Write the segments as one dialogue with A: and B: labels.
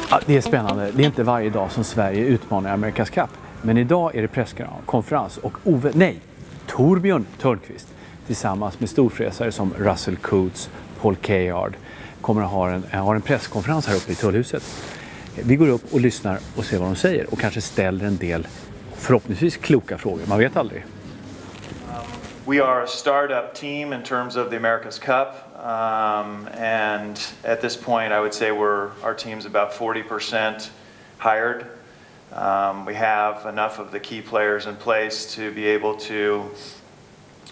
A: Ja, det är spännande. Det är inte varje dag som Sverige utmanar Amerikas Cup. Men idag är det presskonferens och Torbjörn Törnqvist tillsammans med storfräsare som Russel Coutts, Paul Cayard kommer att ha en presskonferens här uppe i Tullhuset. Vi går upp och lyssnar och ser vad de säger och kanske ställer en del förhoppningsvis kloka frågor. Man vet aldrig.
B: We are a startup team in terms of the America's Cup, and at this point I would say our team's about 40% hired. We have enough of the key players in place to be able to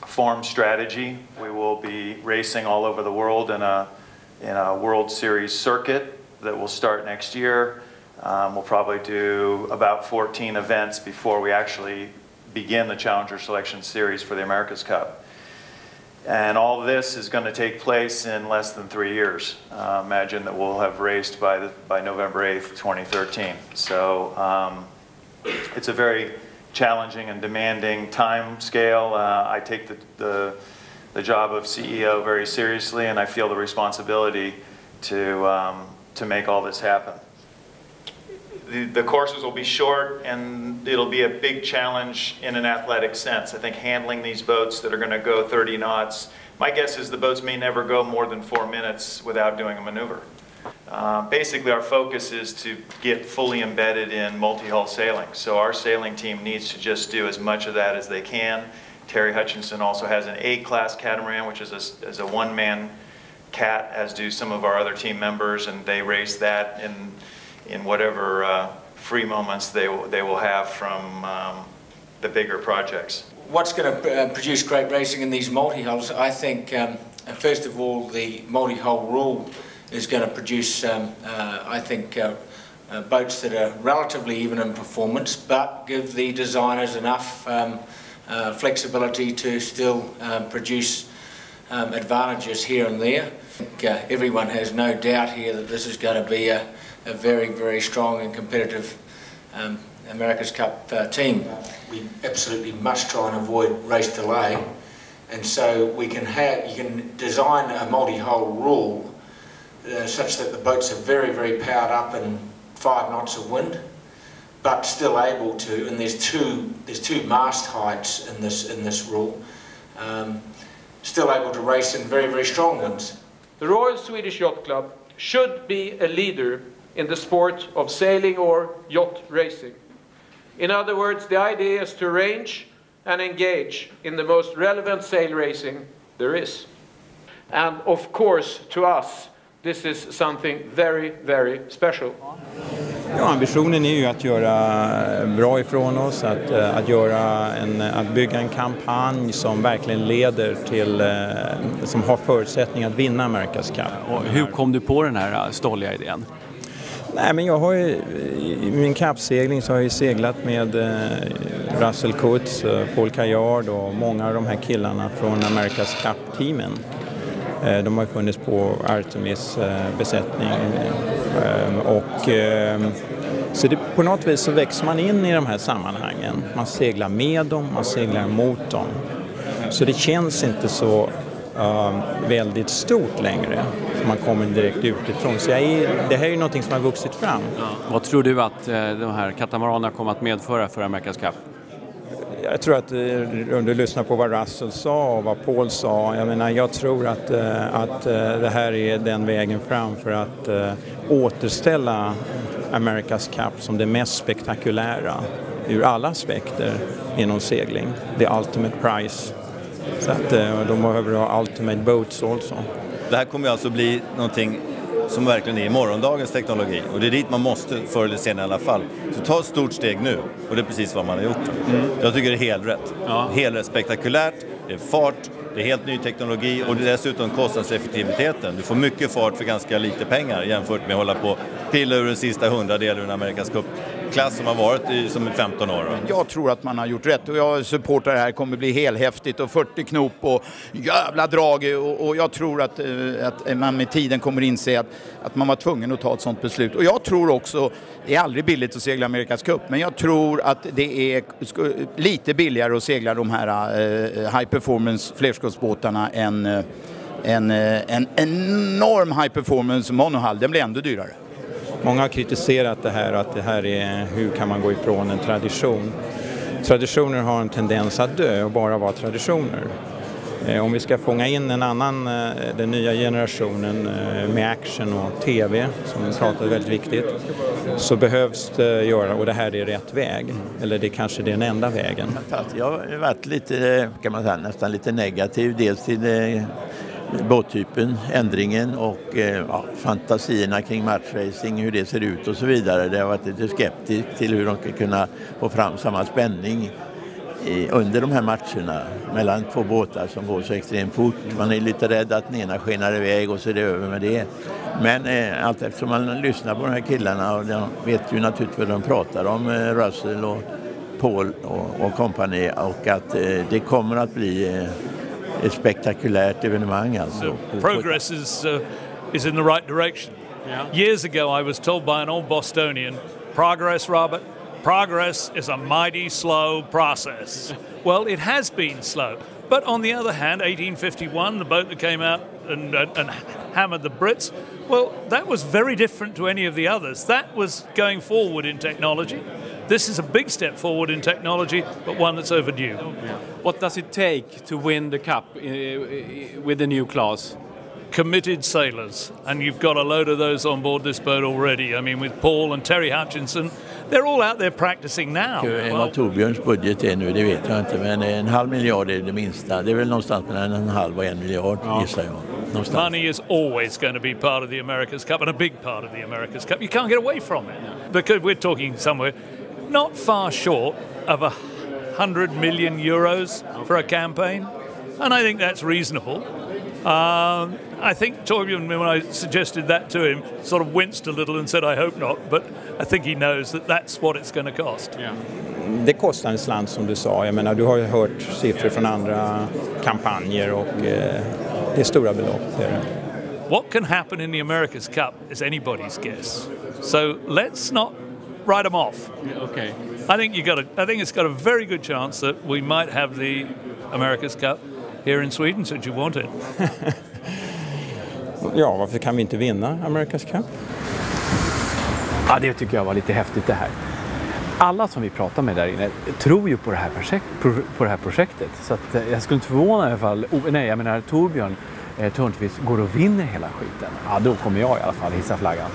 B: form strategy. We will be racing all over the world in a World Series circuit that will start next year. We'll probably do about 14 events before we actually begin the Challenger Selection Series for the America's Cup. And all of this is going to take place in less than 3 years. Imagine that we'll have raced by November 8th, 2013. So it's a very challenging and demanding time scale. I take the job of CEO very seriously, and I feel the responsibility to make all this happen. The courses will be short, and it'll be a big challenge in an athletic sense. I think handling these boats that are going to go 30 knots, my guess is the boats may never go more than 4 minutes without doing a maneuver. Basically, our focus is to get fully embedded in multi-hull sailing. So our sailing team needs to just do as much of that as they can. Terry Hutchinson also has an A-class catamaran, which is a one-man cat, as do some of our other team members, and they race that in whatever free moments they will have from the bigger projects.
C: What's going to produce great racing in these multi-hulls? I think, first of all, the multi-hull rule is going to produce, boats that are relatively even in performance, but give the designers enough flexibility to still produce advantages here and there. I think, everyone has no doubt here that this is going to be a very, very strong and competitive America's Cup team. We absolutely must try and avoid race delay, and so you can design a multi-hull rule such that the boats are very, very powered up in 5 knots of wind, but still able to. And there's two mast heights in this rule. Still able to race in very, very strong winds.
D: The Royal Swedish Yacht Club should be a leader in the sport of sailing or yacht racing. In other words, the idea is to arrange and engage in the most relevant sail racing there is. And of course, to us, this is something very, very special.
E: Ja, ambitionen är ju att göra bra ifrån oss, att bygga en kampanj som verkligen leder till, som har förutsättning att vinna America's Cup.
A: Och hur kom du på den här stolliga idén?
E: Nej, men jag har ju, i min kappsegling så har jag ju seglat med Russel Coutts, Paul Cayard och många av de här killarna från America's Cup-teamen. De har ju funnits på Artemis besättning så på något vis så växer man in i de här sammanhangen. Man seglar med dem, man seglar mot dem. Så det känns inte så väldigt stort längre. Man kommer direkt utifrån. Så det här är ju någonting som har vuxit fram.
A: Ja. Vad tror du att de här katamaranerna kommer att medföra för America's Cup?
E: Jag tror att om du lyssnar på vad Russell sa och vad Paul sa, jag tror att det här är den vägen fram för att återställa America's Cup som det mest spektakulära ur alla aspekter inom segling. The ultimate prize. Så att de behöver ha ultimate boats också.
F: Det här kommer alltså bli någonting som verkligen är i morgondagens teknologi. Och det är dit man måste förr eller senare i alla fall. Så ta ett stort steg nu. Och det är precis vad man har gjort. Jag tycker det är helt rätt. Ja. Helt rätt, spektakulärt, det är fart, det är helt ny teknologi och det är dessutom kostnadseffektiviteten. Du får mycket fart för ganska lite pengar jämfört med att hålla på pilla ur den sista 100-delen ur en America's Cup klass som har varit som i 15 år.
G: Jag tror att man har gjort rätt och jag supportar det här kommer bli helhäftigt och 40 knop och jävla drag och jag tror att man med tiden kommer inse att man var tvungen att ta ett sånt beslut. Och jag tror också, det är aldrig billigt att segla Amerikas Cup, men jag tror att det är lite billigare att segla de här high performance flerskottsbåtarna än en enorm high performance monohull. Den blir ändå dyrare.
E: Många har kritiserat det här, att det här är, hur kan man gå ifrån en tradition? Traditioner har en tendens att dö och bara vara traditioner. Om vi ska fånga in den nya generationen med action och tv, som vi pratar väldigt viktigt, så behövs det göra, och det här är rätt väg. Eller det kanske är den enda vägen.
H: Jag har varit lite, kan man säga, nästan lite negativ, dels till båttypen, ändringen och fantasierna kring matchracing, hur det ser ut och så vidare. Det har varit lite skeptisk till hur de ska kunna få fram samma spänning under de här matcherna mellan två båtar som går så extremt fort. Man är lite rädd att den ena skenar iväg och så är det över med det. Men allt eftersom man lyssnar på de här killarna, och de vet ju naturligtvis vad de pratar om, Russel och Paul och kompani, och att det kommer att bli ett spektakulärt evenemang alltså.
I: Progress is in the right direction. Yeah. Years ago I was told by an old Bostonian, progress, Robert, progress is a mighty slow process. Well, it has been slow. But on the other hand, 1851, the boat that came out and hammered the Brits, well, that was very different to any of the others. That was going forward in technology. This is a big step forward in technology, but one that's overdue.
A: Yeah. What does it take to win the Cup with the new class?
I: Committed sailors, and you've got a load of those on board this boat already. I mean, with Paul and Terry Hutchinson, they're all out there practicing now.
H: Vad Torbjörns budget är nu, det vet jag inte, men 1,5 miljard är det minsta. Det är väl någonstans mellan 1,5 och 1 miljard, gissar jag. Någonstans.
I: Money is always going to be part of the America's Cup, and a big part of the America's Cup. You can't get away from it, because we're talking somewhere not far short of 100 million euros for a campaign, and I think that's reasonable. I think Torbjörn, when I suggested that to him, sort of winced a little and said, I hope not, but I think he knows that that's what it's going to cost.
E: Yeah. Det kostar en slant, som du sa. Jag menar, du har ju hört siffror från andra kampanjer och det är stora belopp.
I: What can happen in the America's Cup is anybody's guess. So let's not write them off.
A: Okay.
I: I think it's got a very good chance that we might have the America's Cup here in Sweden, should you want it.
E: Ja, varför kan vi inte vinna America's Cup?
A: Ja, det tycker jag var lite häftigt det här. Alla som vi pratar med där inne tror ju på det här projektet. Så att jag skulle inte förvåna i alla fall. Jag menar Torbjörn Törnqvist går och vinner hela skiten. Ja, då kommer jag i alla fall hissa flaggan.